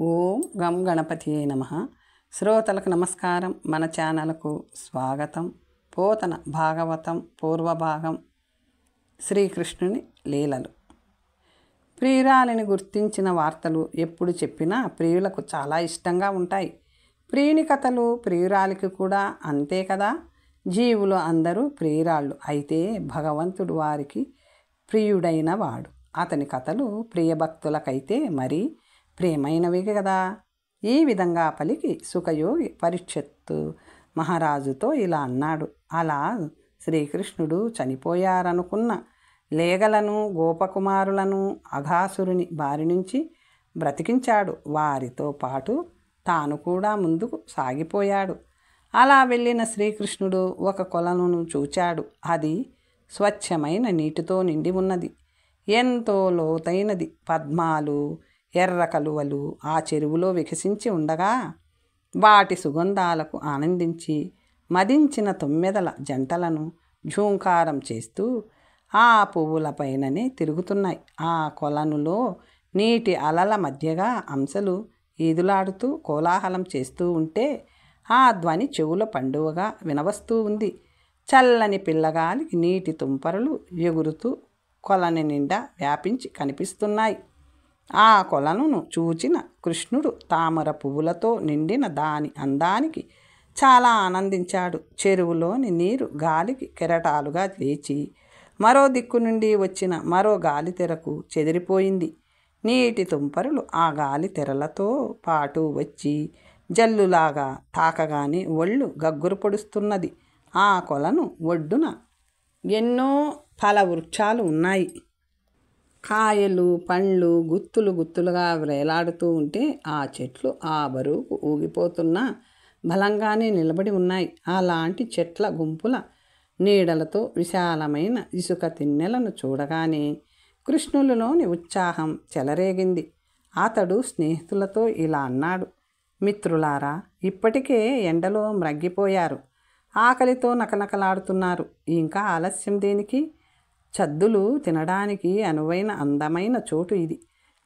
ఓం గం గణపతియే నమః. శ్రోతలకు నమస్కారం. మన ఛానల్కు స్వాగతం. పోతన భాగవతం పూర్వభాగం. శ్రీకృష్ణుని లీలలు. ప్రియురాలిని గుర్తించిన వార్తలు ఎప్పుడు చెప్పినా ప్రియులకు చాలా ఇష్టంగా ఉంటాయి. ప్రియుని కథలు ప్రియురాలికి కూడా అంతే కదా. జీవులు అందరూ ప్రియురాళ్ళు అయితే భగవంతుడు వారికి ప్రియుడైన వాడు. అతని కథలు ప్రియభక్తులకైతే మరీ ప్రియమైనవి కదా. ఈ విధంగా పలికి సుఖయోగి పరీక్షిత్తు మహారాజుతో ఇలా అన్నాడు. అలా శ్రీకృష్ణుడు చనిపోయారనుకున్న లేగలను గోపకుమారులను అఘాసురుని బారి నుంచి బ్రతికించాడు. వారితో పాటు తాను కూడా ముందుకు సాగిపోయాడు. అలా వెళ్ళిన శ్రీకృష్ణుడు ఒక కొలను చూచాడు. అది స్వచ్ఛమైన నీటితో నిండి ఉన్నది. ఎంతో లోతైనది. పద్మాలు ఎర్ర కలువలు ఆ చెరువులో వికసించి ఉండగా వాటి సుగంధాలకు ఆనందించి మదించిన తొమ్మెదల జంటలను ఝూంకారం చేస్తూ ఆ పువ్వులపైననే తిరుగుతున్నాయి. ఆ కొలనులో నీటి అలల మధ్యగా అంశలు ఈదులాడుతూ కోలాహలం చేస్తూ ఉంటే ఆ ధ్వని చెవుల పండువగా వినవస్తూ ఉంది. చల్లని పిల్లగాలికి నీటి తుంపరలు ఎగురుతూ కొలని నిండా వ్యాపించి కనిపిస్తున్నాయి. ఆ కొలనును చూచిన కృష్ణుడు తామర పువ్వులతో నిండిన దాని అందానికి చాలా ఆనందించాడు. చెరువులోని నీరు గాలికి కెరటాలుగా లేచి మరో దిక్కు నుండి వచ్చిన మరో గాలి తెరకు చెదిరిపోయింది. నీటి తుంపరులు ఆ గాలి తెరలతో పాటు వచ్చి జల్లులాగా తాకగానే ఒళ్ళు గగ్గురు పొడుస్తున్నది. ఆ కొలను ఒడ్డున ఎన్నో ఫల వృక్షాలు ఉన్నాయి. కాయలు పండ్లు గుత్తులు గుత్తులుగా వేలాడుతూ ఉంటే ఆ చెట్లు ఆ బరువుకు ఊగిపోతున్నా బలంగానే నిలబడి ఉన్నాయి. అలాంటి చెట్ల గుంపుల నీడలతో విశాలమైన ఇసుక తిన్నెలను చూడగానే కృష్ణులలోని ఉత్సాహం చెలరేగింది. అతడు స్నేహితులతో ఇలా అన్నాడు. మిత్రులారా, ఇప్పటికే ఎండలో మ్రగ్గిపోయారు. ఆకలితో నకనకలాడుతున్నారు. ఇంకా ఆలస్యం దేనికి? చద్దులు తినడానికి అనువైన అందమైన చోటు ఇది.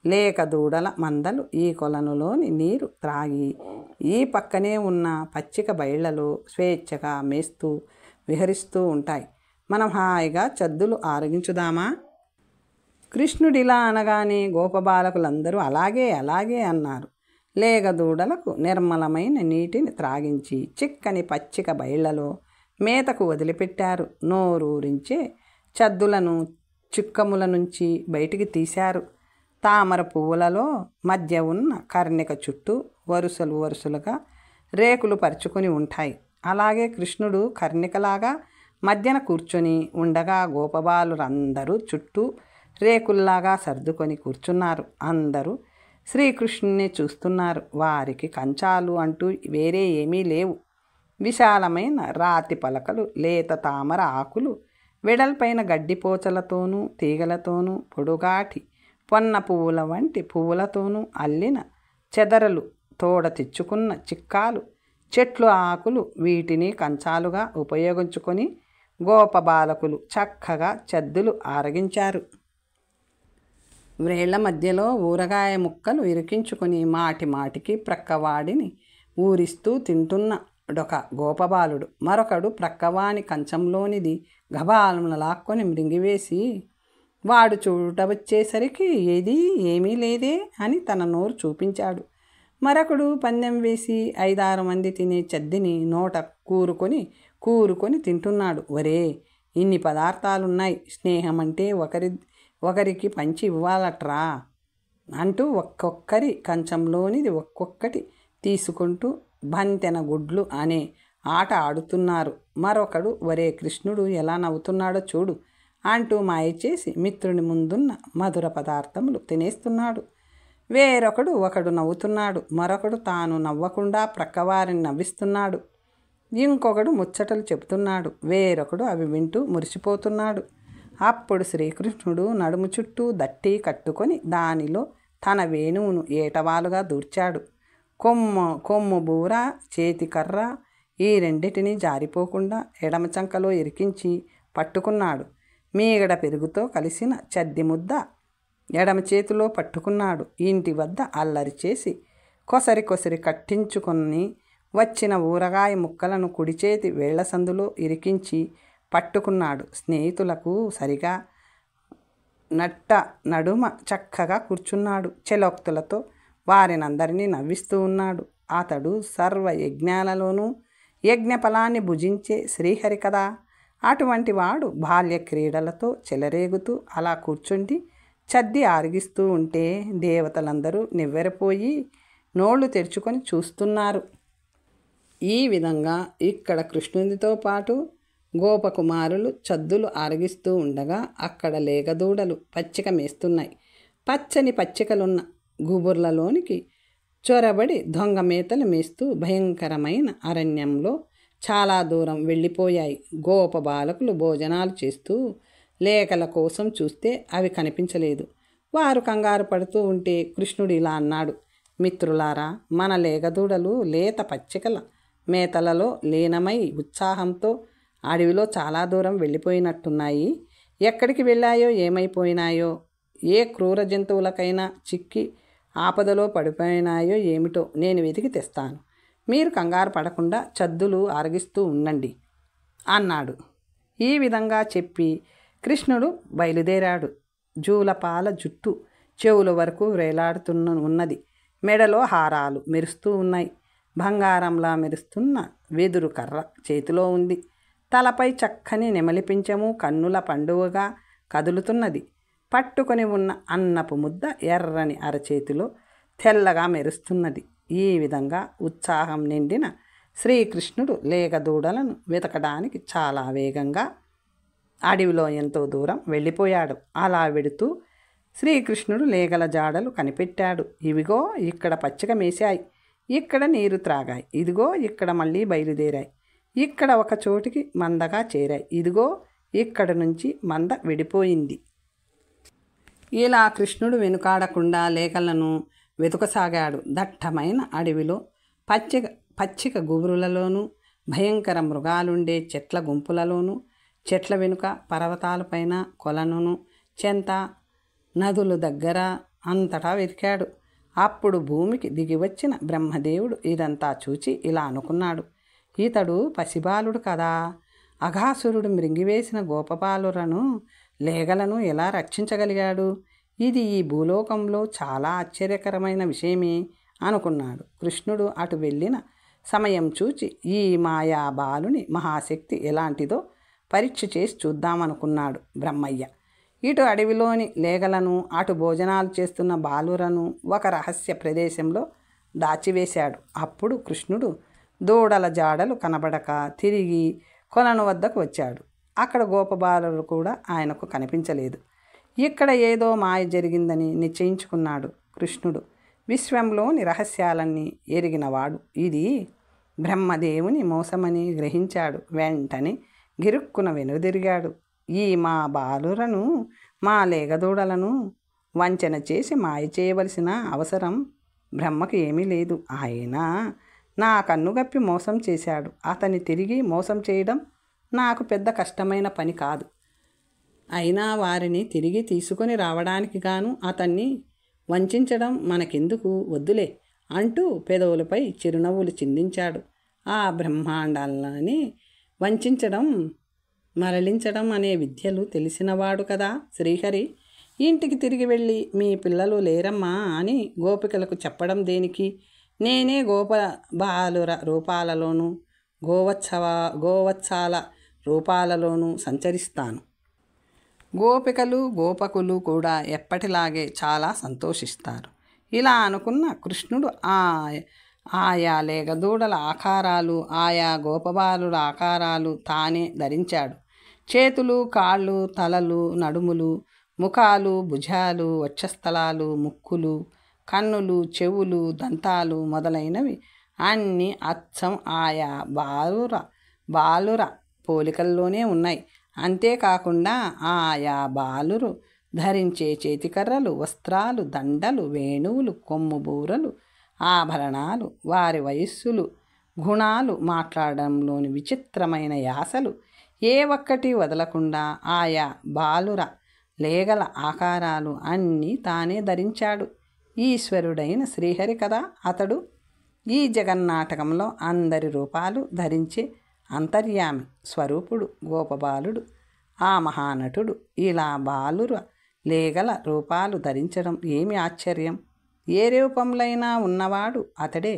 లేక దూడల మందలు ఈ కొలనులోని నీరు త్రాగి ఈ పక్కనే ఉన్న పచ్చిక బయళ్లలో స్వేచ్ఛగా మేస్తూ విహరిస్తూ ఉంటాయి. మనం హాయిగా చద్దులు ఆరగించుదామా? కృష్ణుడిలా అనగానే గోపబాలకులందరూ అలాగే అలాగే అన్నారు. లేగ దూడలకు నిర్మలమైన నీటిని త్రాగించి చిక్కని పచ్చిక బయళ్లలో మేతకు వదిలిపెట్టారు. నోరూరించే చద్దులను చిక్కముల నుంచి బయటికి తీశారు. తామర పువ్వులలో మధ్య ఉన్న కర్ణిక చుట్టూ వరుసలు వరుసలుగా రేకులు పరుచుకొని ఉంటాయి. అలాగే కృష్ణుడు కర్ణికలాగా మధ్యన కూర్చొని ఉండగా గోపబాలురందరూ చుట్టూ రేకుల్లాగా సర్దుకొని కూర్చున్నారు. అందరూ శ్రీకృష్ణుని చూస్తున్నారు. వారికి కంచాలు అంటూ వేరే ఏమీ లేవు. విశాలమైన రాతి పలకలు, లేత తామర ఆకులు, వెడల్పైన గడ్డిపోచలతోనూ తీగలతోనూ పొడుగాటి పొన్న పువ్వుల వంటి పువ్వులతోనూ అల్లిన చెదరలు, తోడ తెచ్చుకున్న చిక్కాలు, చెట్లు ఆకులు, వీటిని కంచాలుగా ఉపయోగించుకొని గోపబాలకులు చక్కగా చద్దులు ఆరగించారు. వ్రేళ్ల మధ్యలో ఊరగాయ ముక్కలు ఇరికించుకొని మాటి మాటికి ప్రక్కవాడిని ఊరిస్తూ తింటున్నడొక గోపబాలుడు. మరొకడు ప్రక్కవాని కంచంలోనిది గబాలను లాక్కొని మృంగివేసి వాడు చూడవచ్చేసరికి ఏదీ ఏమీ లేదే అని తన నోరు చూపించాడు. మరొకడు పందెం వేసి 5-6 మంది తినే చద్దిని నోట కూరుకొని తింటున్నాడు. ఒరే, ఇన్ని పదార్థాలున్నాయి, స్నేహం అంటే ఒకరికి పంచి ఇవ్వాలట్రా అంటూ ఒక్కొక్కరి కంచంలోనిది ఒక్కొక్కటి తీసుకుంటూ బంతెన గుడ్లు అనే ఆట ఆడుతున్నారు. మరొకడు ఒరే, కృష్ణుడు ఎలా నవ్వుతున్నాడో చూడు అంటూ మాయ చేసి మిత్రుని ముందున్న మధుర పదార్థములు తినేస్తున్నాడు. ఒకడు నవ్వుతున్నాడు. మరొకడు తాను నవ్వకుండా ప్రక్కవారిని నవ్విస్తున్నాడు. ఇంకొకడు ముచ్చటలు చెబుతున్నాడు. వేరొకడు అవి వింటూ మురిసిపోతున్నాడు. అప్పుడు శ్రీకృష్ణుడు నడుము చుట్టూ దట్టి కట్టుకొని దానిలో తన వేణువును ఏటవాలుగా దూర్చాడు. కొమ్ము బూర, చేతి కర్ర ఈ రెండిటిని జారిపోకుండా ఎడమ చంకలో ఇరికించి పట్టుకున్నాడు. మీగడ పెరుగుతో కలిసిన చద్ది ముద్ద ఎడమ చేతిలో పట్టుకున్నాడు. ఇంటి వద్ద అల్లరి చేసి కొసరి కొసరి కట్టించుకొని వచ్చిన ఊరగాయ ముక్కలను కుడిచేతి వేళ్ల సందులో ఇరికించి పట్టుకున్నాడు. స్నేహితులకు సరిగా నడుమ చక్కగా కూర్చున్నాడు. చెలోక్తులతో వారినందరినీ నవ్విస్తూ ఉన్నాడు. అతడు సర్వ యజ్ఞాలలోనూ యజ్ఞఫలాన్ని భుజించే శ్రీహరి కదా. అటువంటి వాడు బాల్య క్రీడలతో చెలరేగుతూ అలా కూర్చుండి చద్ది ఆరగిస్తూ ఉంటే దేవతలందరూ నివ్వెరపోయి నోళ్లు తెరుచుకొని చూస్తున్నారు. ఈ విధంగా ఇక్కడ కృష్ణునితో పాటు గోపకుమారులు చద్దులు ఆరగిస్తూ ఉండగా అక్కడ లేగదూడలు పచ్చిక మేస్తున్నాయి. పచ్చని పచ్చికలున్న గుబుర్లలోనికి చొరబడి దొంగ మేతలు మేస్తూ భయంకరమైన అరణ్యంలో చాలా దూరం వెళ్ళిపోయాయి. గోప బాలకులు భోజనాలు చేస్తూ లేకల కోసం చూస్తే అవి కనిపించలేదు. వారు కంగారు పడుతూ ఉంటే కృష్ణుడు ఇలా అన్నాడు, మిత్రులారా, మన లేగదూడలు లేత పచ్చికల మేతలలో లీనమై ఉత్సాహంతో అడవిలో చాలా దూరం వెళ్ళిపోయినట్టున్నాయి. ఎక్కడికి వెళ్ళాయో ఏమైపోయినాయో, ఏ క్రూర జంతువులకైనా చిక్కి ఆపదలో పడిపోయినాయో ఏమిటో నేను వెతికి తెస్తాను. మీరు కంగారు పడకుండా చద్దులు ఆరగిస్తూ ఉండండి అన్నాడు. ఈ విధంగా చెప్పి కృష్ణుడు బయలుదేరాడు. జూలపాల జుట్టు చెవుల వరకు ఉన్నది. మెడలో హారాలు మెరుస్తూ ఉన్నాయి. బంగారంలా మెరుస్తున్న వెదురు కర్ర చేతిలో ఉంది. తలపై చక్కని నెమలిపించము కన్నుల పండుగగా కదులుతున్నది. పట్టుకొని ఉన్న అన్నపు ముద్ద ఎర్రని అరచేతిలో తెల్లగా మెరుస్తున్నది. ఈ విధంగా ఉత్సాహం నిండిన శ్రీకృష్ణుడు లేగదూడలను వెతకడానికి చాలా వేగంగా అడవిలో ఎంతో దూరం వెళ్ళిపోయాడు. అలా వెడుతూ శ్రీకృష్ణుడు లేగల జాడలు కనిపెట్టాడు. ఇవిగో ఇక్కడ పచ్చిక మేశాయి, ఇక్కడ నీరు త్రాగాయి, ఇదిగో ఇక్కడ మళ్ళీ బయలుదేరాయి, ఇక్కడ ఒక చోటికి మందగా చేరాయి, ఇదిగో ఇక్కడ నుంచి మంద విడిపోయింది. ఇలా కృష్ణుడు వెనుకాడకుండా లేగలను వెతుకసాగాడు. దట్టమైన అడవిలో పచ్చిక గుబురులలోనూ భయంకర మృగాలుండే చెట్ల గుంపులలోనూ చెట్ల వెనుక పర్వతాలపైన కొలనును చెంత నదుల దగ్గర అంతటా వెతికాడు. అప్పుడు భూమికి దిగివచ్చిన బ్రహ్మదేవుడు ఇదంతా చూచి ఇలా అనుకున్నాడు, ఇతడు పసిబాలుడు కదా, అఘాసురుడు మృంగివేసిన గోపబాలురను లేగలను ఎలా రక్షించగలిగాడు? ఇది ఈ భూలోకంలో చాలా ఆశ్చర్యకరమైన విషయమే అనుకున్నాడు. కృష్ణుడు అటు వెళ్ళిన సమయం చూచి ఈ మాయా బాలుని మహాశక్తి ఎలాంటిదో పరీక్ష చేసి చూద్దామనుకున్నాడు బ్రహ్మయ్య. ఇటు అడవిలోని లేగలను అటు భోజనాలు చేస్తున్న బాలురను ఒక రహస్య ప్రదేశంలో దాచివేశాడు. అప్పుడు కృష్ణుడు దూడల జాడలు కనబడక తిరిగి కొలను వద్దకు వచ్చాడు. అక్కడ గోపబాలురు కూడా ఆయనకు కనిపించలేదు. ఇక్కడ ఏదో మాయ జరిగిందని నిశ్చయించుకున్నాడు కృష్ణుడు. విశ్వంలోని రహస్యాలన్నీ ఎరిగినవాడు. ఇది బ్రహ్మదేవుని మోసమని గ్రహించాడు. వెంటనే గిరుక్కున వెనుదిరిగాడు. ఈ మా బాలురను మా లేగదూడలను వంచన చేసి మాయ చేయవలసిన అవసరం బ్రహ్మకు ఏమీ లేదు. ఆయన నా కన్నుగప్పి మోసం చేశాడు. అతన్ని తిరిగి మోసం చేయడం నాకు పెద్ద కష్టమైన పని కాదు. అయినా వారిని తిరిగి తీసుకొని రావడానికి గాను అతన్ని వంచడం మనకెందుకు, వద్దులే అంటూ పెదవులపై చిరునవ్వులు చిందించాడు. ఆ బ్రహ్మాండాలని వంచడం మరలించడం అనే విద్యలు తెలిసినవాడు కదా శ్రీహరి. ఇంటికి తిరిగి వెళ్ళి మీ పిల్లలు లేరమ్మా అని గోపికలకు చెప్పడం దేనికి? నేనే బాలుర రూపాలలోనూ గోవత్సాల రూపాలలోనూ సంచరిస్తాను. గోపికలు గోపకులు కూడా ఎప్పటిలాగే చాలా సంతోషిస్తారు. ఇలా అనుకున్న కృష్ణుడు ఆయా లేగదూడల ఆకారాలు ఆయా గోపబాలుల ఆకారాలు తానే ధరించాడు. చేతులు కాళ్ళు తలలు నడుములు ముఖాలు భుజాలు వక్షస్థలాలు ముక్కులు కన్నులు చెవులు దంతాలు మొదలైనవి అన్నీ అచ్చం ఆయా బాలుర పోలికల్లోనే ఉన్నాయి. అంతేకాకుండా ఆయా బాలురు ధరించే చేతికర్రలు వస్త్రాలు దండలు వేణువులు కొమ్ము బూరలు ఆభరణాలు వారి వయస్సులు గుణాలు మాట్లాడడంలోని విచిత్రమైన యాసలు ఏ ఒక్కటి వదలకుండా ఆయా బాలుర లేగల ఆకారాలు అన్నీ తానే ధరించాడు. ఈశ్వరుడైన శ్రీహరి కదా అతడు. ఈ జగన్నాటకంలో అందరి రూపాలు ధరించే అంతర్యామి స్వరూపుడు గోపబాలుడు. ఆ మహానటుడు ఇలా బాలుర లేగల రూపాలు ధరించడం ఏమి ఆశ్చర్యం! ఏ రూపంలోనైనా ఉన్నవాడు అతడే.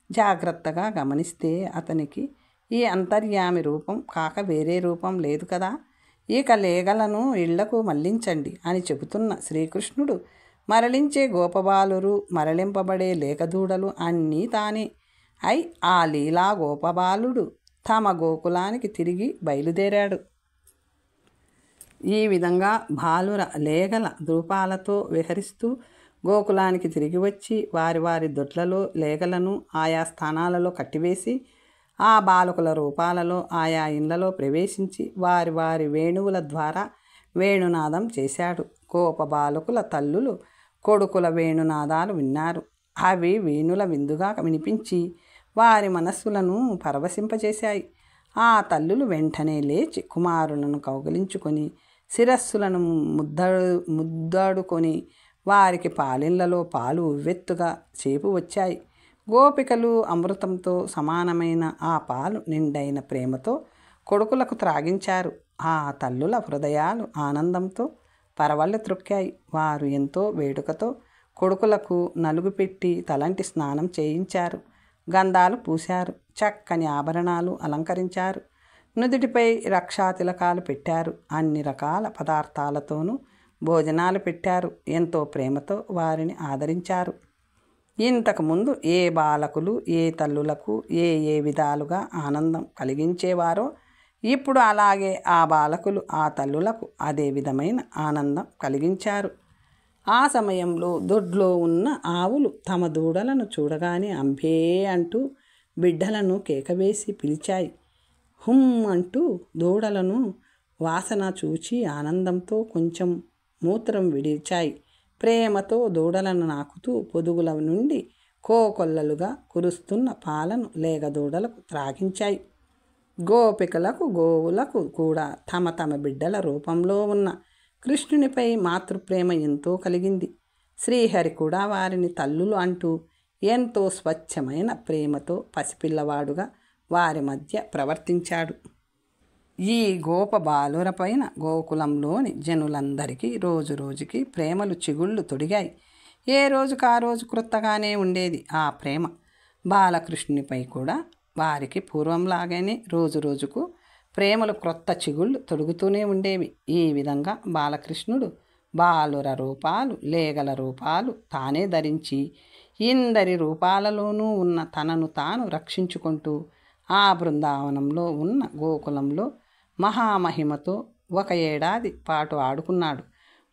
జాగ్రత్తగా గమనిస్తే అతనికి ఈ అంతర్యామి రూపం కాక వేరే రూపం లేదు కదా. ఇక లేగలను ఇళ్లకు మళ్లించండి అని చెబుతున్న శ్రీకృష్ణుడు మరలించే గోపబాలురు, మరలింపబడే లేకదూడలు అన్నీ తానే అయి ఆ లీలా గోపబాలుడు తమ గోకులానికి తిరిగి బయలుదేరాడు. ఈ విధంగా బాలుర లేగల రూపాలతో విహరిస్తూ గోకులానికి తిరిగి వచ్చి వారి వారి దొడ్లలో లేగలను ఆయా స్థానాలలో కట్టివేసి ఆ బాలకుల రూపాలలో ఆయా ఇళ్లలో ప్రవేశించి వారి వారి వేణువుల ద్వారా వేణునాదం చేశాడు. గోప బాలకుల తల్లులు కొడుకుల వేణునాదాలు విన్నారు. అవి వీణుల విందుగా వినిపించి వారి మనస్సులను పరవశింపజేశాయి. ఆ తల్లులు వెంటనే లేచి కుమారులను కౌగిలించుకొని శిరస్సులను ముద్దాడుకొని వారికి పాలిళ్లలో పాలు ఉవ్వెత్తుగా చేపు వచ్చాయి. గోపికలు అమృతంతో సమానమైన ఆ పాలు నిండైన ప్రేమతో కొడుకులకు త్రాగించారు. ఆ తల్లుల హృదయాలు ఆనందంతో పరవళ్ళు త్రొక్కాయి. వారు ఎంతో వేడుకతో కొడుకులకు నలుగు పెట్టి తలంటి స్నానం చేయించారు. గంధాలు పూశారు. చక్కని ఆభరణాలు అలంకరించారు. నుదుటిపై రక్షాతిలకాలు పెట్టారు. అన్ని రకాల పదార్థాలతోనూ భోజనాలు పెట్టారు. ఎంతో ప్రేమతో వారిని ఆదరించారు. ఇంతకుముందు ఏ బాలకులు ఏ తల్లులకు ఏ విధాలుగా ఆనందం కలిగించేవారో ఇప్పుడు అలాగే ఆ బాలకులు ఆ తల్లులకు అదే విధమైన ఆనందం కలిగించారు. ఆ సమయంలో దొడ్లో ఉన్న ఆవులు తమ దూడలను చూడగానే అంబే అంటూ బిడ్డలను కేకవేసి పిలిచాయి. హుమ్ అంటూ దూడలను వాసన చూచి ఆనందంతో కొంచెం మూత్రం విడిచాయి. ప్రేమతో దూడలను నాకుతూ పొదుగుల నుండి కోకొల్లలుగా కురుస్తున్న పాలను లేగదూడలకు త్రాగించాయి. గోపికలకు గోవులకు కూడా తమ తమ బిడ్డల రూపంలో ఉన్న కృష్ణునిపై మాతృప్రేమ ఎంతో కలిగింది. శ్రీహరి కూడా వారిని తల్లులు అంటూ ఎంతో స్వచ్ఛమైన ప్రేమతో పసిపిల్లవాడుగా వారి మధ్య ప్రవర్తించాడు. ఈ గోప బాలుర పైన గోకులంలోని జనులందరికీ రోజు రోజుకి ప్రేమలు చిగుళ్ళు తొడిగాయి. ఏ రోజుకు ఆ రోజు క్రొత్తగానే ఉండేది ఆ ప్రేమ. బాలకృష్ణునిపై కూడా వారికి పూర్వంలాగానే రోజు రోజుకు ప్రేమలు క్రొత్త చిగుళ్ళు తొడుగుతూనే ఉండేవి. ఈ విధంగా బాలకృష్ణుడు బాలుర రూపాలు లేగల రూపాలు తానే ధరించి ఇందరి రూపాలలోనూ ఉన్న తనను తాను రక్షించుకుంటూ ఆ బృందావనంలో ఉన్న గోకులంలో మహామహిమతో 1 ఏడాది పాటు ఆడుకున్నాడు.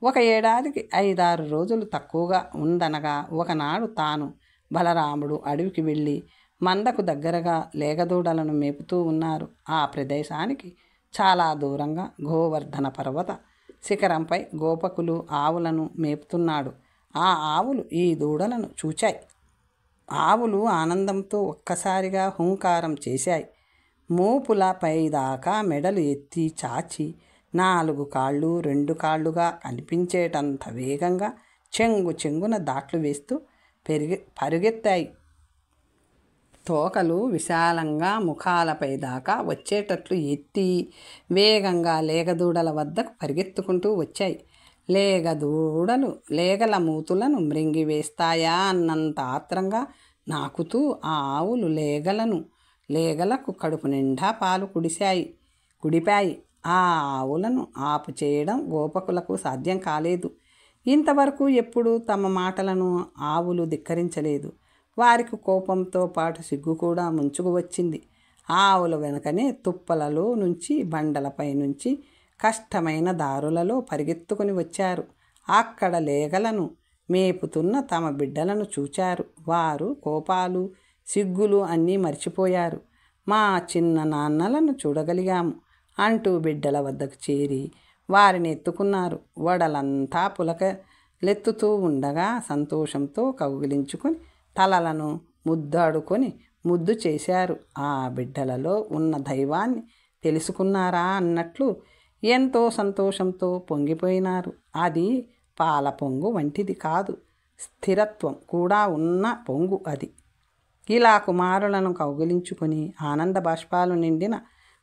1 ఏడాదికి 5-6 రోజులు తక్కువగా ఉందనగా ఒకనాడు తాను బలరాముడు అడవికి వెళ్ళి మందకు దగ్గరగా లేగదూడలను మేపుతూ ఉన్నారు. ఆ ప్రదేశానికి చాలా దూరంగా గోవర్ధన పర్వత శిఖరంపై గోపకులు ఆవులను మేపుతున్నాడు. ఆ ఆవులు ఈ దూడలను చూచాయి. ఆవులు ఆనందంతో ఒక్కసారిగా హుంకారం చేశాయి. మోపుల పైదాకా మెడలు ఎత్తి చాచి 4 కాళ్ళు 2 కాళ్ళుగా కనిపించేటంత వేగంగా చెంగున దాట్లు వేస్తూ పరుగెత్తాయి. తోకలు విశాలంగా ముఖాలపై దాకా వచ్చేటట్లు ఎత్తి వేగంగా లేగదూడల వద్దకు పరిగెత్తుకుంటూ వచ్చాయి. లేగదూడలు లేగల మూతులను మృంగివేస్తాయా అన్నంత ఆత్రంగా నాకుతూ ఆ ఆవులు లేగలకు కడుపు నిండా పాలు కుడిపాయి. ఆ ఆవులను ఆపు చేయడం గోపకులకు సాధ్యం కాలేదు. ఇంతవరకు ఎప్పుడూ తమ మాటలను ఆవులు ధిక్కరించలేదు. వారికి కోపంతో పాటు సిగ్గు కూడా ముంచుకు వచ్చింది. ఆవుల వెనుకనే తుప్పలలో నుంచి బండలపై నుంచి కష్టమైన దారులలో పరిగెత్తుకుని వచ్చారు. అక్కడ లేగలను మేపుతున్న తమ బిడ్డలను చూచారు. వారు కోపాలు సిగ్గులు అన్నీ మర్చిపోయారు. మా చిన్న నాన్నలను చూడగలిగాము అంటూ బిడ్డల వద్దకు చేరి వారిని ఎత్తుకున్నారు. వడలంతా పులకలెత్తుతూ ఉండగా సంతోషంతో కౌగిలించుకొని తలలను ముద్దాడుకొని ముద్దు చేశారు. ఆ బిడ్డలలో ఉన్న దైవాన్ని తెలుసుకున్నారా అన్నట్లు ఎంతో సంతోషంతో పొంగిపోయినారు. అది పాల పొంగు వంటిది కాదు, స్థిరత్వం కూడా ఉన్న పొంగు అది. ఇలా కుమారులను కౌగిలించుకొని ఆనంద బాష్పాలు నిండిన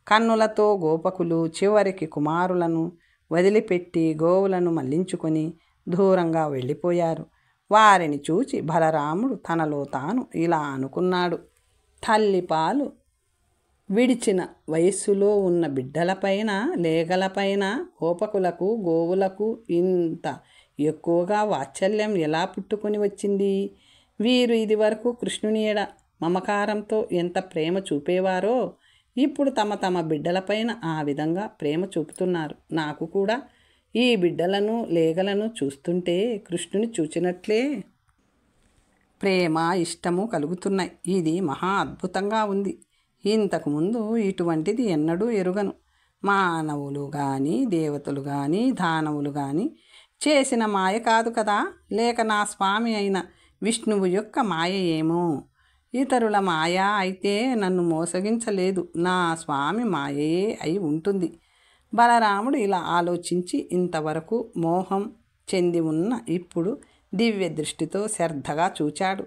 కన్నులతో గోపకులు చివరికి కుమారులను వదిలిపెట్టి గోవులను మళ్లించుకొని దూరంగా వెళ్ళిపోయారు. వారిని చూచి బలరాముడు తనలో తాను ఇలా అనుకున్నాడు. తల్లిపాలు విడిచిన వయస్సులో ఉన్న బిడ్డలపైన, లేగలపైన గోపకులకు, గోవులకు ఇంత ఎక్కువగా వాత్సల్యం ఎలా పుట్టుకొని వచ్చింది? వీరు ఇదివరకు కృష్ణుని ఎడ మమకారంతో ఎంత ప్రేమ చూపేవారో ఇప్పుడు తమ తమ బిడ్డలపైన ఆ విధంగా ప్రేమ చూపుతున్నారు. నాకు కూడా ఈ బిడ్డలను, లేగలను చూస్తుంటే కృష్ణుని చూచినట్లే ప్రేమ, ఇష్టము కలుగుతున్నాయి. ఇది మహా అద్భుతంగా ఉంది. ఇంతకుముందు ఇటువంటిది ఎన్నడూ ఎరుగను. మానవులు కానీ, దేవతలు కానీ, దానవులు కానీ చేసిన మాయ కాదు కదా, లేక నా స్వామి అయిన విష్ణువు యొక్క మాయ ఏమో. ఇతరుల మాయ అయితే నన్ను మోసగించలేదు, నా స్వామి మాయయే అయి ఉంటుంది. బలరాముడు ఇలా ఆలోచించి ఇంతవరకు మోహం చెంది ఉన్న ఇప్పుడు దివ్య దృష్టితో శ్రద్ధగా చూచాడు.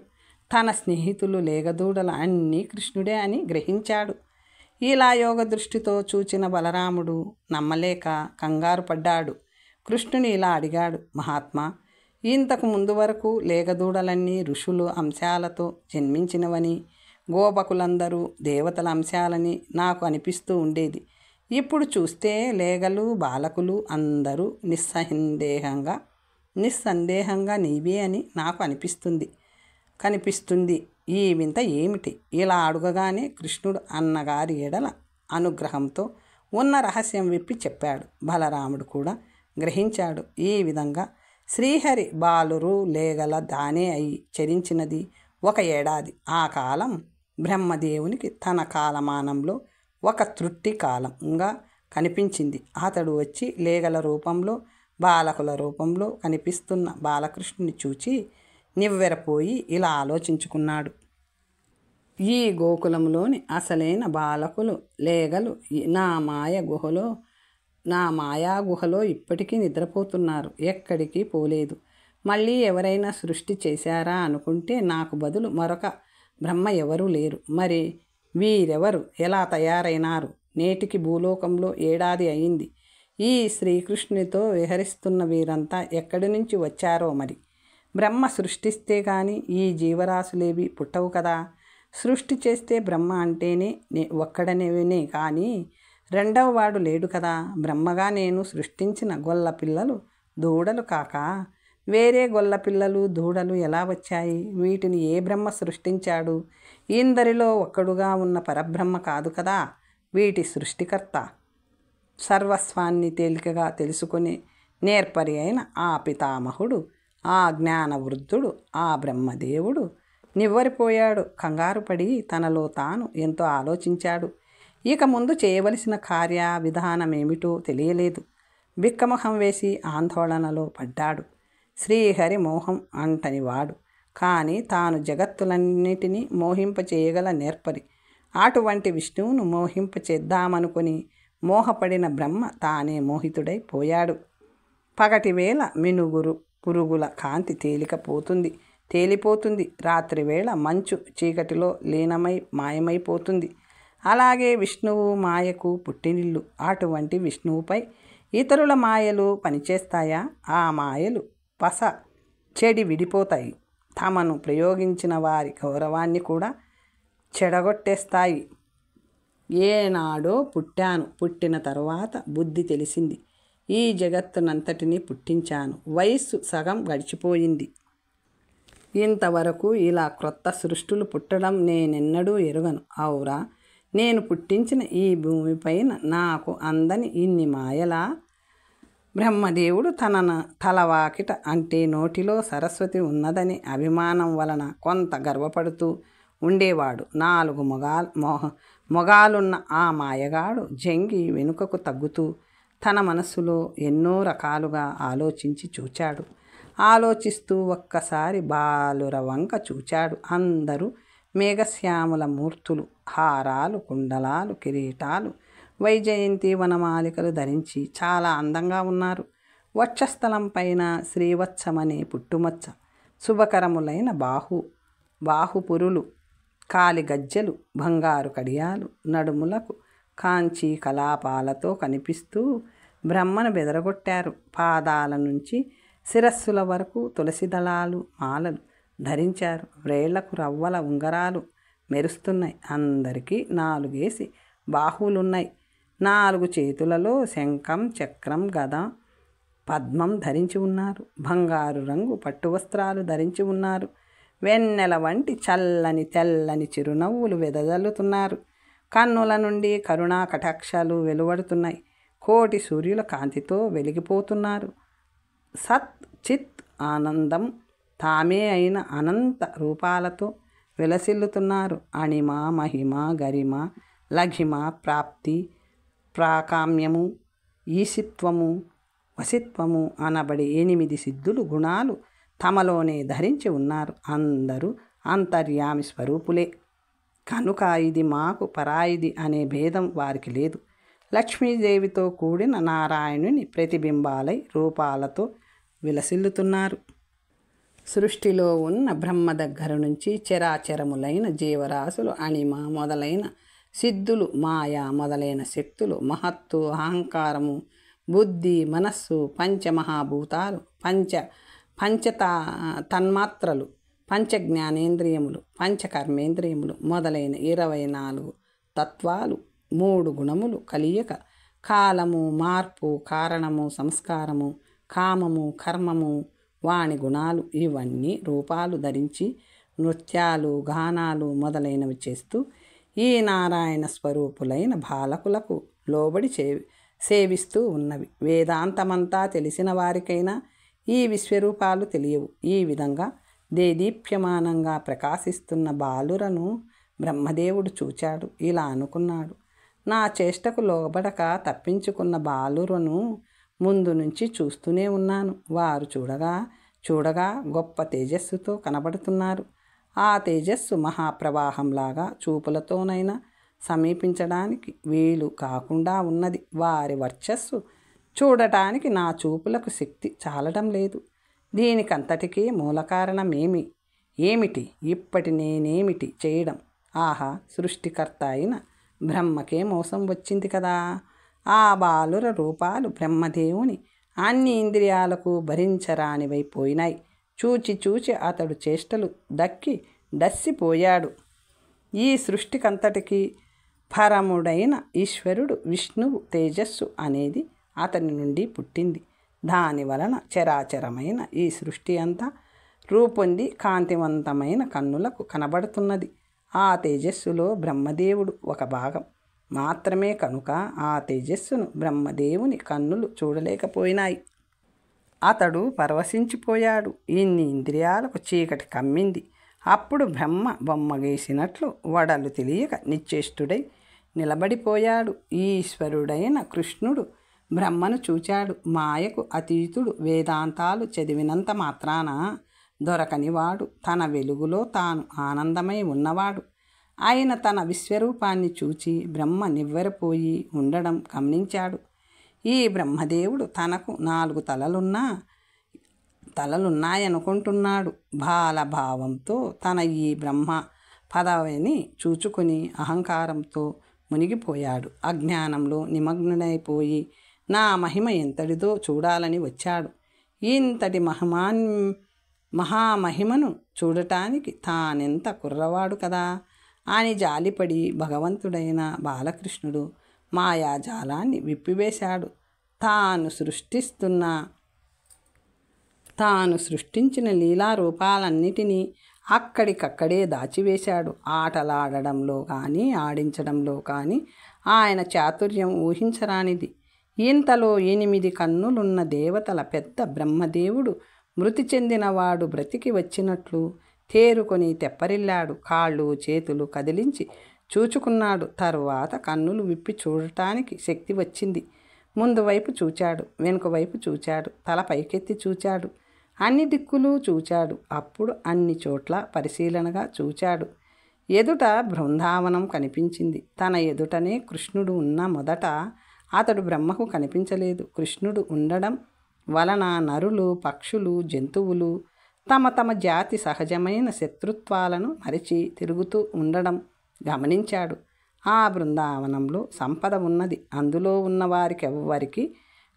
తన స్నేహితులు లేగదూడల అన్నీ కృష్ణుడే అని గ్రహించాడు. ఇలా యోగ దృష్టితో చూచిన బలరాముడు నమ్మలేక కంగారు పడ్డాడు. కృష్ణుని ఇలా అడిగాడు, మహాత్మా, ఇంతకు ముందు వరకు లేగదూడలన్నీ ఋషులు అంశాలతో జన్మించినవని, గోపకులందరూ దేవతల అంశాలని నాకు అనిపిస్తూ ఉండేది. ఇప్పుడు చూస్తే లేగలు, బాలకులు అందరూ నిస్సందేహంగా నీవే అని నాకు కనిపిస్తుంది. ఈ వింత ఏమిటి? ఇలా అడుగగానే కృష్ణుడు అన్నగారి ఎడల అనుగ్రహంతో ఉన్న రహస్యం విప్పి చెప్పాడు. బలరాముడు కూడా గ్రహించాడు. ఈ విధంగా శ్రీహరి బాలురు లేగల దానే అయి చరించినది 1 ఏడాది. ఆ కాలం బ్రహ్మదేవునికి తన కాలమానంలో ఒక త్రుట్టి కాలంగా కనిపించింది. అతడు వచ్చి లేగల రూపంలో, బాలకుల రూపంలో కనిపిస్తున్న బాలకృష్ణుని చూచి నివ్వెరపోయి ఇలా ఆలోచించుకున్నాడు. ఈ గోకులంలోని అసలైన బాలకులు, లేగలు నా మాయా గుహలో ఇప్పటికీ నిద్రపోతున్నారు. ఎక్కడికి పోలేదు. మళ్ళీ ఎవరైనా సృష్టి చేశారా అనుకుంటే నాకు బదులు మరొక బ్రహ్మ ఎవరూ లేరు. మరి వీరెవరు? ఎలా తయారైనారు? నేటికి భూలోకంలో 1 ఏడాది అయింది. ఈ శ్రీకృష్ణునితో విహరిస్తున్న వీరంతా ఎక్కడి నుంచి వచ్చారో మరి. బ్రహ్మ సృష్టిస్తే కానీ ఈ జీవరాశులేవి పుట్టవు కదా. సృష్టి చేస్తే బ్రహ్మ అంటేనే ఒక్కడనేవినే కానీ రెండవ వాడు లేడు కదా. బ్రహ్మగా నేను సృష్టించిన గొల్ల పిల్లలు, దూడలు కాక వేరే గొల్ల పిల్లలు, దూడలు ఎలా వచ్చాయి? వీటిని ఏ బ్రహ్మ సృష్టించాడు? ఇందరిలో ఒక్కడుగా ఉన్న పరబ్రహ్మ కాదు కదా వీటి సృష్టికర్త. సర్వస్వాన్ని తేలికగా తెలుసుకుని నేర్పరి అయిన ఆ పితామహుడు, ఆ జ్ఞానవృద్ధుడు, ఆ బ్రహ్మదేవుడు నివ్వరిపోయాడు. కంగారుపడి తనలో తాను ఎంతో ఆలోచించాడు. ఇక ముందు చేయవలసిన కార్య విధానమేమిటో తెలియలేదు. బిక్కమొహం వేసి ఆందోళనలో పడ్డాడు. శ్రీహరి మోహం అంటనివాడు, కానీ తాను జగత్తులన్నిటినీ మోహింపచేయగల నేర్పరి. అటువంటి విష్ణువును మోహింపచేద్దామనుకుని మోహపడిన బ్రహ్మ తానే మోహితుడై పోయాడు. పగటివేళ మినుగురు పురుగుల కాంతి తేలిపోతుంది. రాత్రివేళ మంచు చీకటిలో లీనమై మాయమైపోతుంది. అలాగే విష్ణువు మాయకు పుట్టినిల్లు. అటువంటి విష్ణువుపై ఇతరుల మాయలు పనిచేస్తాయా? ఆ మాయలు పస చెడి విడిపోతాయి. తమను ప్రయోగించిన వారి గౌరవాన్ని కూడా చెడగొట్టేస్తాయి. ఏనాడో పుట్టాను. పుట్టిన తరువాత బుద్ధి తెలిసింది. ఈ జగత్తునంతటినీ పుట్టించాను. వయస్సు సగం గడిచిపోయింది. ఇంతవరకు ఇలా క్రొత్త సృష్టులు పుట్టడం నేనెన్నడూ ఎరుగను. ఔరా, నేను పుట్టించిన ఈ భూమిపైన నాకు అందని ఇన్ని మాయలా? బ్రహ్మదేవుడు తలవాకిట అంటే నోటిలో సరస్వతి ఉన్నదని అభిమానం వలన కొంత గర్వపడుతూ ఉండేవాడు. 4 మొగాలున్న ఆ మాయగాడు జంగి వెనుకకు తగ్గుతూ తన మనస్సులో ఎన్నో రకాలుగా ఆలోచించి చూచాడు. ఆలోచిస్తూ ఒక్కసారి బాలుర వంక చూచాడు. అందరూ మేఘశ్యాముల మూర్తులు. హారాలు, కుండలాలు, కిరీటాలు, వైజయంతి వనమాలికలు ధరించి చాలా అందంగా ఉన్నారు. వక్షస్థలం పైన శ్రీవత్సమనే పుట్టుమచ్చ, శుభకరములైన బాహుపురులు, కాలి గజ్జెలు, బంగారు కడియాలు, నడుములకు కాంచి కలాపాలతో కనిపిస్తూ బ్రహ్మను బెదరగొట్టారు. పాదాల నుంచి శిరస్సుల వరకు తులసి దళాలు, మాలలు ధరించారు. వ్రేళ్లకు రవ్వల ఉంగరాలు మెరుస్తున్నాయి. అందరికీ 4 బాహువులున్నాయి. 4 చేతులలో శంఖం, చక్రం, గద, పద్మం ధరించి ఉన్నారు. బంగారు రంగు పట్టు వస్త్రాలు ధరించి ఉన్నారు. వెన్నెల వంటి చల్లని తెల్లని చిరునవ్వులు వెదజల్లుతున్నారు. కన్నుల నుండి కరుణా కటాక్షాలు వెలువడుతున్నాయి. కోటి సూర్యుల కాంతితో వెలిగిపోతున్నారు. సత్ చిత్ ఆనందం తామే అయిన అనంత రూపాలతో విలసిల్లుతున్నారు. అణిమ, మహిమ, గరిమ, లఘిమ, ప్రాప్తి, ప్రాకామ్యము, ఈశిత్వము, వసిత్వము అనబడి 8 సిద్ధులు గుణాలు తమలోనే ధరించి ఉన్నారు. అందరూ అంతర్యామి స్వరూపులే కనుక ఇది మాకు పరాయిది అనే భేదం వారికి లేదు. లక్ష్మీదేవితో కూడిన నారాయణుని ప్రతిబింబాలై రూపాలతో విలసిల్లుతున్నారు. సృష్టిలో ఉన్న బ్రహ్మ దగ్గర నుంచి చరాచరములైన జీవరాశులు, అణిమ మొదలైన సిద్ధులు, మాయా మొదలైన శక్తులు, మహత్తు, అహంకారము, బుద్ధి, మనస్సు, పంచమహాభూతాలు, తన్మాత్రలు, పంచజ్ఞానేంద్రియములు, పంచకర్మేంద్రియములు మొదలైన 24 తత్వాలు, 3 గుణములు కలియక కాలము, మార్పు, కారణము, సంస్కారము, కామము, కర్మము, వాణి గుణాలు ఇవన్నీ రూపాలు ధరించి నృత్యాలు, గానాలు మొదలైనవి చేస్తూ ఈ నారాయణ స్వరూపులైన బాలకులకు లోబడి సేవిస్తూ ఉన్నవి. వేదాంతమంతా తెలిసిన వారికైనా ఈ విశ్వరూపాలు తెలియవు. ఈ విధంగా దేదీప్యమానంగా ప్రకాశిస్తున్న బాలురను బ్రహ్మదేవుడు చూచాడు. ఇలా అనుకున్నాడు, నా చేష్టకు లోబడక తప్పించుకున్న బాలురను ముందు నుంచి చూస్తూనే ఉన్నాను. వారు చూడగా గొప్ప తేజస్సుతో కనబడుతున్నారు. ఆ తేజస్సు మహాప్రవాహంలాగా చూపులతోనైనా సమీపించడానికి వీలు కాకుండా ఉన్నది. వారి వర్చస్సు చూడటానికి నా చూపులకు శక్తి చాలడం లేదు. దీనికంతటికీ మూల కారణం ఏమిటి? ఇప్పటి నేనేమిటి చేయడం? ఆహా, సృష్టికర్త అయిన బ్రహ్మకే మోసం వచ్చింది కదా. ఆ బాలుర రూపాలు బ్రహ్మదేవుని అన్ని ఇంద్రియాలకు భరించరానివైపోయినాయి. చూచి అతడు చేష్టలు దక్కి డస్సిపోయాడు. ఈ సృష్టికంతటికీ పరముడైన ఈశ్వరుడు విష్ణువు తేజస్సు అనేది అతని నుండి పుట్టింది. దాని వలన చరాచరమైన ఈ సృష్టి అంతా రూపొంది కాంతివంతమైన కన్నులకు కనబడుతున్నది. ఆ తేజస్సులో బ్రహ్మదేవుడు ఒక భాగం మాత్రమే కనుక ఆ తేజస్సును బ్రహ్మదేవుని కన్నులు చూడలేకపోయినాయి. అతడు పరవశించిపోయాడు. ఇన్ని ఇంద్రియాలకు చీకటి కమ్మింది. అప్పుడు బ్రహ్మ బొమ్మ గీసినట్లు వడలు తెలియక నిశ్చేష్టుడై నిలబడిపోయాడు. ఈశ్వరుడైన కృష్ణుడు బ్రహ్మను చూచాడు. మాయకు అతీతుడు, వేదాంతాలు చదివినంత మాత్రాన దొరకనివాడు, తన వెలుగులో తాను ఆనందమై ఉన్నవాడు ఆయన తన విశ్వరూపాన్ని చూచి బ్రహ్మ నివ్వెరపోయి ఉండడం గమనించాడు. ఈ బ్రహ్మదేవుడు తనకు 4 తలలున్నాయనుకుంటున్నాడు. బాలభావంతో తన ఈ బ్రహ్మ పదవిని చూచుకుని అహంకారంతో మునిగిపోయాడు. అజ్ఞానంలో నిమగ్నుడైపోయి నా మహిమ ఎంతటిదో చూడాలని వచ్చాడు. ఇంతటి మహామహిమను చూడటానికి తానెంత కుర్రవాడు కదా అని జాలిపడి భగవంతుడైన బాలకృష్ణుడు మాయాజాలాన్ని విప్పివేశాడు. తాను సృష్టించిన లీలారూపాలన్నిటినీ అక్కడికక్కడే దాచివేశాడు. ఆటలాడడంలో కానీ ఆడించడంలో కానీ ఆయన చాతుర్యం ఊహించరానిది. ఇంతలో 8 కన్నులున్న దేవతల పెద్ద బ్రహ్మదేవుడు మృతి చెందినవాడు బ్రతికి వచ్చినట్లు తేరుకొని తెప్పరిల్లాడు. కాళ్ళు చేతులు కదిలించి చూచుకున్నాడు. తరువాత కన్నులు విప్పి చూడటానికి శక్తి వచ్చింది. ముందు వైపు చూచాడు, వెనుక వైపు చూచాడు, తల పైకెత్తి చూచాడు, అన్ని దిక్కులు చూచాడు. అప్పుడు అన్ని చోట్ల పరిశీలనగా చూచాడు. ఎదుట బృందావనం కనిపించింది. తన ఎదుటనే కృష్ణుడు ఉన్న మొదట అతడు బ్రహ్మకు కనిపించలేదు. కృష్ణుడు ఉండడం వలన నరులు, పక్షులు, జంతువులు తమ తమ జాతి సహజమైన శత్రుత్వాలను మరిచి తిరుగుతూ ఉండడం గమనించాడు. ఆ బృందావనంలో సంపద ఉన్నది. అందులో ఉన్న వారికెవ్వరికి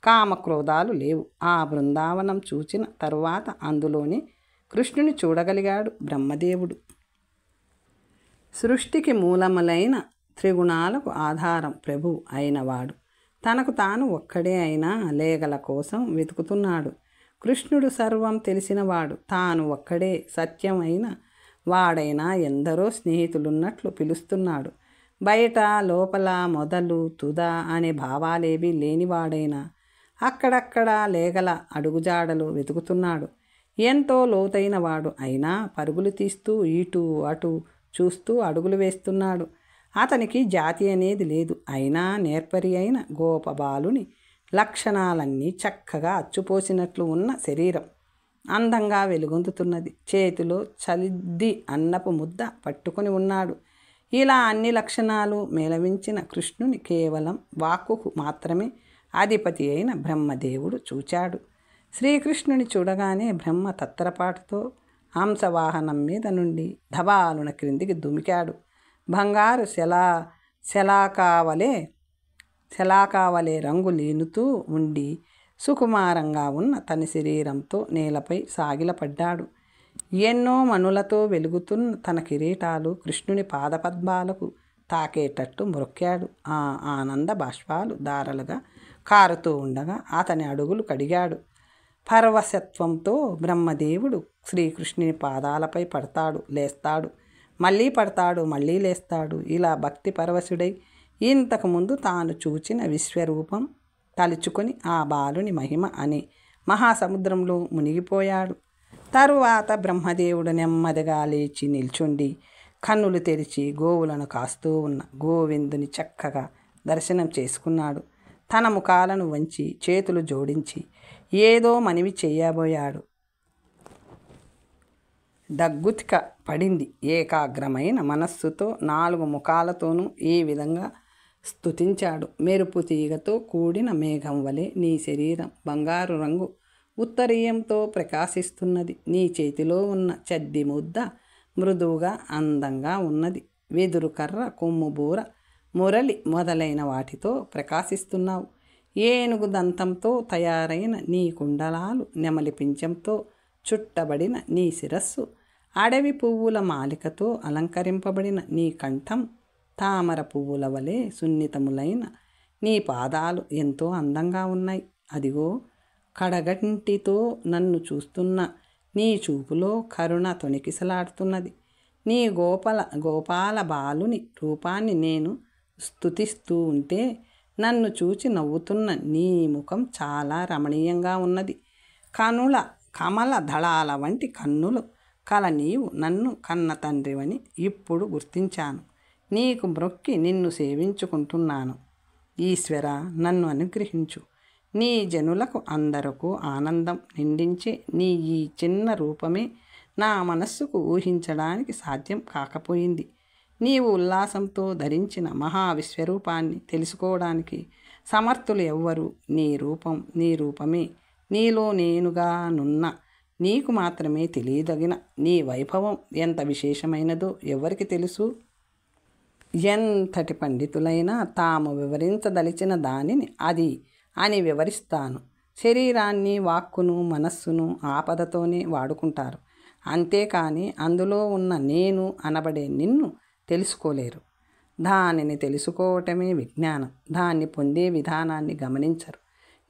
కామక్రోధాలు లేవు. ఆ బృందావనం చూచిన తరువాత అందులోని కృష్ణుని చూడగలిగాడు బ్రహ్మదేవుడు. సృష్టికి మూలములైన త్రిగుణాలకు ఆధారం ప్రభువు అయినవాడు తనకు తాను ఒక్కడే అయినా లేగల కోసం వెతుకుతున్నాడు. కృష్ణుడు సర్వం తెలిసినవాడు. తాను ఒక్కడే సత్యం అయిన వాడైనా ఎందరో స్నేహితులున్నట్లు పిలుస్తున్నాడు. బయట లోపల మొదలు తుద అనే భావాలేవీ లేనివాడైనా అక్కడక్కడ లేగల అడుగుజాడలు వెతుకుతున్నాడు. ఎంతో లోతైన వాడు అయినా పరుగులు తీస్తూ ఇటు అటు చూస్తూ అడుగులు వేస్తున్నాడు. అతనికి జాతి అనేది లేదు. అయినా నేర్పరి అయిన గోపబాలుని లక్షణాలన్నీ చక్కగా అచ్చుపోసినట్లు ఉన్న శరీరం అందంగా వెలుగొందుతున్నది. చేతిలో చలిద్ది అన్నపు ముద్ద పట్టుకొని ఉన్నాడు. ఇలా అన్ని లక్షణాలు మేళవించిన కృష్ణుని కేవలం వాక్కుకు మాత్రమే అధిపతి అయిన బ్రహ్మదేవుడు చూచాడు. శ్రీకృష్ణుని చూడగానే బ్రహ్మ తత్తరపాటుతో హంసవాహనం మీద నుండి ధబాలున క్రిందికి దుమికాడు. బంగారు శలాకావలే రంగు లీనుతూ ఉండి సుకుమారంగా ఉన్న తన శరీరంతో నేలపై సాగిలపడ్డాడు. ఎన్నో మణులతో వెలుగుతున్న తన కిరీటాలు కృష్ణుని పాదపద్మాలకు తాకేటట్టు మొక్కాడు. ఆ ఆనంద బాష్పాలు ధారలుగా కారుతూ ఉండగా అతని అడుగులు కడిగాడు. పరవశత్వంతో బ్రహ్మదేవుడు శ్రీకృష్ణుని పాదాలపై పడతాడు, లేస్తాడు, మళ్ళీ పడతాడు, మళ్ళీ లేస్తాడు. ఇలా భక్తి పరవశుడై ఇంతకుముందు తాను చూచిన విశ్వరూపం తలుచుకొని ఆ బాలుని మహిమ అనే మహాసముద్రంలో మునిగిపోయాడు. తరువాత బ్రహ్మదేవుడు నెమ్మదిగా లేచి నిల్చుండి కన్నులు తెరిచి గోవులను కాస్తూ ఉన్న గోవిందుని చక్కగా దర్శనం చేసుకున్నాడు. తన ముఖాలను వంచి చేతులు జోడించి ఏదో మనవి చేయబోయాడు. దగ్గుతిక పడింది. ఏకాగ్రమైన మనస్సుతో 4 ముఖాలతోనూ ఈ విధంగా స్తుతించాడు. మెరుపు తీగతో కూడిన మేఘం వలె నీ శరీరం బంగారు రంగు ఉత్తరీయంతో ప్రకాశిస్తున్నది. నీ చేతిలో ఉన్న చద్ది ముద్ద మృదువుగా అందంగా ఉన్నది. వెదురు కర్ర, కొమ్ము బూర, మురళి మొదలైన వాటితో ప్రకాశిస్తున్నావు. ఏనుగు దంతంతో తయారైన నీ కుండలాలు, నెమలి పింఛంతో చుట్టబడిన నీ శిరస్సు, అడవి పువ్వుల మాలికతో అలంకరింపబడిన నీ కంఠం, తామర పువ్వుల వలె సున్నితములైన నీ పాదాలు ఎంతో అందంగా ఉన్నాయి. అదిగో కడగంటితో నన్ను చూస్తున్న నీ చూపులో కరుణ తొణికిసలాడుతున్నది. నీ గోపాల బాలుని రూపాన్ని నేను స్తుతిస్తూ ఉంటే నన్ను చూచి నవ్వుతున్న నీ ముఖం చాలా రమణీయంగా ఉన్నది. కమల దళాల వంటి కన్నులు కల నీవు నన్ను కన్న తండ్రివని ఇప్పుడు గుర్తించాను. నీకు మ్రొక్కి నిన్ను సేవించుకుంటున్నాను. ఈశ్వర, నన్ను అనుగ్రహించు. నీ జనులకు అందరకు ఆనందం నిండించే నీ ఈ చిన్న రూపమే నా మనస్సుకు ఊహించడానికి సాధ్యం కాకపోయింది. నీవు ఉల్లాసంతో ధరించిన మహావిశ్వరూపాన్ని తెలుసుకోవడానికి సమర్థులు ఎవ్వరు. నీ రూపమే నీలో నేనుగా నున్న నీకు మాత్రమే తెలియదగిన నీ వైభవం ఎంత విశేషమైనదో ఎవరికి తెలుసు? ఎంతటి పండితులైనా తాము వివరించదలిచిన దానిని అది అని వివరిస్తాను. శరీరాన్ని, వాక్కును, మనస్సును ఆపదతోనే వాడుకుంటారు. అంతేకాని అందులో ఉన్న నేను అనబడే నిన్ను తెలుసుకోలేరు. దానిని తెలుసుకోవటమే విజ్ఞానం. దాన్ని పొందే విధానాన్ని గమనించరు.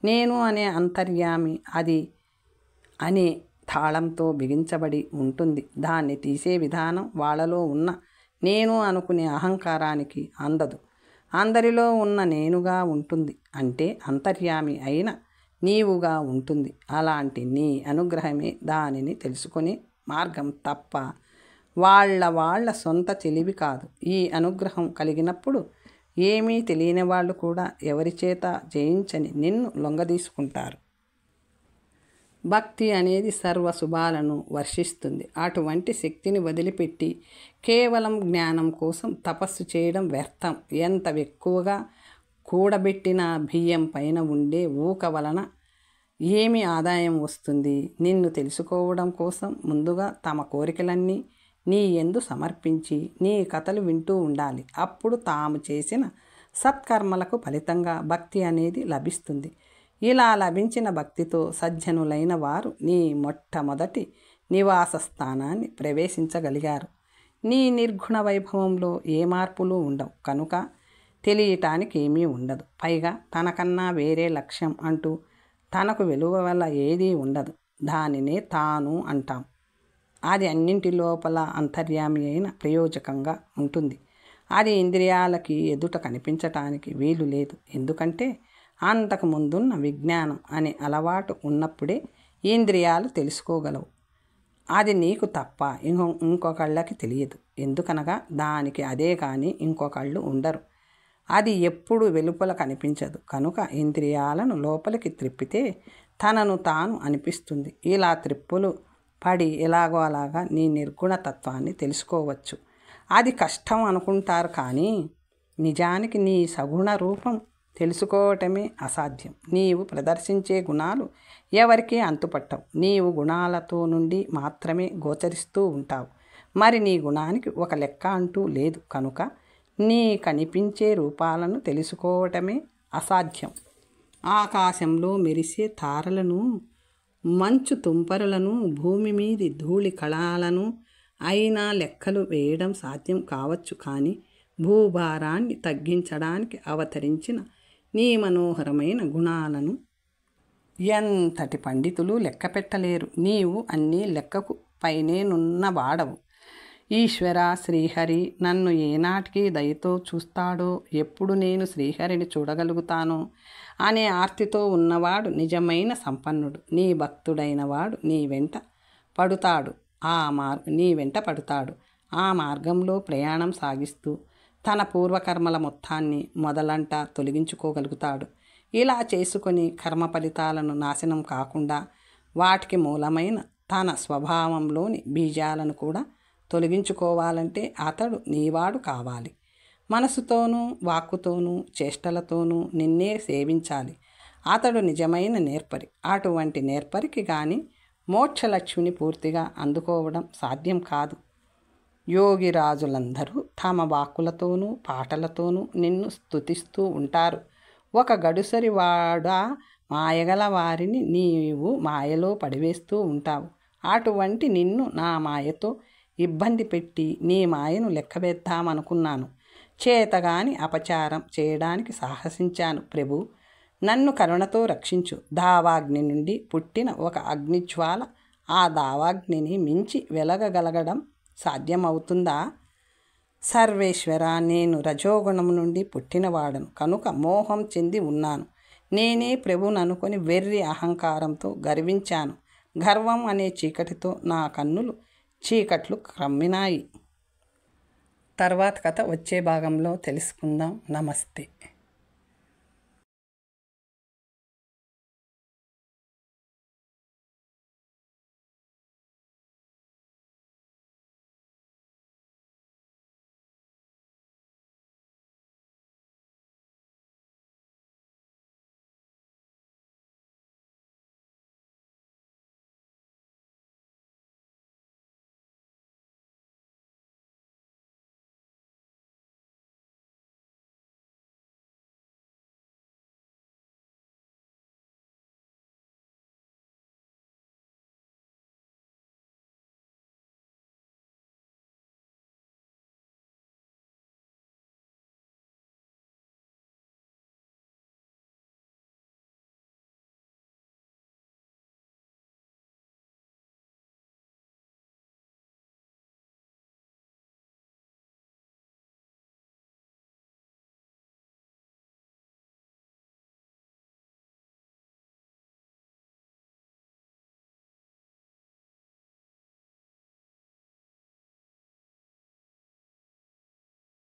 నేను అనే అంతర్యామి అది అనే తాళంతో బిగించబడి ఉంటుంది. దాన్ని తీసే విధానం వాళ్ళలో ఉన్న నేను అనుకునే అహంకారానికి అందదు. అందరిలో ఉన్న నేనుగా ఉంటుంది. అంటే అంతర్యామి అయిన నీవుగా ఉంటుంది. అలాంటి నీ అనుగ్రహమే దానిని తెలుసుకునే మార్గం తప్ప వాళ్ళ సొంత తెలివి కాదు. ఈ అనుగ్రహం కలిగినప్పుడు ఏమీ తెలియని వాళ్ళు కూడా ఎవరి చేత జయించని నిన్ను లొంగదీసుకుంటారు. భక్తి అనేది సర్వశుభాలను వర్షిస్తుంది. అటువంటి శక్తిని వదిలిపెట్టి కేవలం జ్ఞానం కోసం తపస్సు చేయడం వ్యర్థం. ఎంత ఎక్కువగా కూడబెట్టిన బియ్యం పైన ఉండే ఊక వలన ఏమి ఆదాయం వస్తుంది? నిన్ను తెలుసుకోవడం కోసం ముందుగా తమ కోరికలన్నీ నీ యందు సమర్పించి నీ కథలు వింటూ ఉండాలి. అప్పుడు తాము చేసిన సత్కర్మలకు ఫలితంగా భక్తి అనేది లభిస్తుంది. ఇలా లభించిన భక్తితో సజ్జనులైన వారు నీ మొట్టమొదటి నివాస స్థానాన్ని ప్రవేశించగలిగారు. నీ నిర్గుణ వైభవంలో ఏ మార్పులు ఉండవు కనుక తెలియటానికి ఏమీ ఉండదు. పైగా తనకన్నా వేరే లక్ష్యం అంటూ తనకు విలువ వల్ల ఏదీ ఉండదు. దానినే తాను అంటాం. అది అన్నింటి లోపల అంతర్యామి అయిన ప్రయోజకంగా ఉంటుంది. అది ఇంద్రియాలకి ఎదుట కనిపించటానికి వీలు లేదు. ఎందుకంటే అంతకు ముందున్న విజ్ఞానం అనే అలవాటు ఉన్నప్పుడే ఇంద్రియాలు తెలుసుకోగలవు. అది నీకు తప్ప ఇంకొకళ్ళకి తెలియదు. ఎందుకనగా దానికి అదే కానీ ఇంకొకళ్ళు ఉండరు. అది ఎప్పుడు వెలుపల కనిపించదు. కనుక ఇంద్రియాలను లోపలికి త్రిప్పితే తనను తాను అనిపిస్తుంది. ఇలా త్రిప్పులు పడి ఎలాగో అలాగా నీ నిర్గుణతత్వాన్ని తెలుసుకోవచ్చు. అది కష్టం అనుకుంటారు కానీ నిజానికి నీ సగుణ రూపం తెలుసుకోవటమే అసాధ్యం. నీవు ప్రదర్శించే గుణాలు ఎవరికీ అంతుపట్టవు. నీవు గుణాలతో నుండి మాత్రమే గోచరిస్తూ ఉంటావు. మరి నీ గుణానికి ఒక లెక్క అంటూ లేదు. కనుక నీ కనిపించే రూపాలను తెలుసుకోవటమే అసాధ్యం. ఆకాశంలో మెరిసే తారలను, మంచు తుంపరలను, భూమి మీది ధూళి కళాలను అయినా లెక్కలు వేయడం సాధ్యం కావచ్చు. కానీ భూభారాన్ని తగ్గించడానికి అవతరించిన నీ మనోహరమైన గుణాలను ఎంతటి పండితులు లెక్క పెట్టలేరు. నీవు అన్నీ లెక్కకు పైనేనున్నవాడవు. ఈశ్వర శ్రీహరి నన్ను ఏనాటికి దయతో చూస్తాడో, ఎప్పుడు నేను శ్రీహరిని చూడగలుగుతానో అనే ఆర్తితో ఉన్నవాడు నిజమైన సంపన్నుడు. నీ భక్తుడైన వాడు నీ వెంట పడుతాడు. ఆ మార్గంలో ప్రయాణం సాగిస్తూ తన పూర్వకర్మల మొత్తాన్ని మొదలంట తొలగించుకోగలుగుతాడు. ఇలా చేసుకొని కర్మ ఫలితాలను నాశనం కాకుండా వాటికి మూలమైన తన స్వభావంలోని బీజాలను కూడా తొలగించుకోవాలంటే అతడు నీవాడు కావాలి. మనసుతోనూ వాక్కుతోనూ చేష్టలతోనూ నిన్నే సేవించాలి. అతడు నిజమైన నేర్పరి. అటువంటి నేర్పరికి కానీ మోక్షలక్ష్మిని పూర్తిగా అందుకోవడం సాధ్యం కాదు. యోగిరాజులందరూ తమ వాక్కులతోనూ పాటలతోనూ నిన్ను స్తుతిస్తూ ఉంటారు. ఒక గడుసరి వాడా మాయగల వారిని నీవు మాయలో పడివేస్తూ ఉంటావు. అటువంటి నిన్ను నా మాయతో ఇబ్బంది పెట్టి నీ మాయను లెక్కవేద్దామనుకున్నాను. చేతగాని అపచారం చేయడానికి సాహసించాను. ప్రభు నన్ను కరుణతో రక్షించు. దావాగ్ని నుండి పుట్టిన ఒక అగ్నిజ్వాల ఆ దావాగ్నిని మించి వెలగగలగడం సాధ్యమవుతుందా? సర్వేశ్వర నేను రజోగుణం నుండి పుట్టినవాడను కనుక మోహం చెంది ఉన్నాను. నేనే ప్రభువును అనుకొని వెర్రి అహంకారంతో గర్వించాను. గర్వం అనే చీకటితో నా కన్నులు చీకట్లు క్రమ్మినాయి. తర్వాత కథ వచ్చే భాగంలో తెలుసుకుందాం. నమస్తే.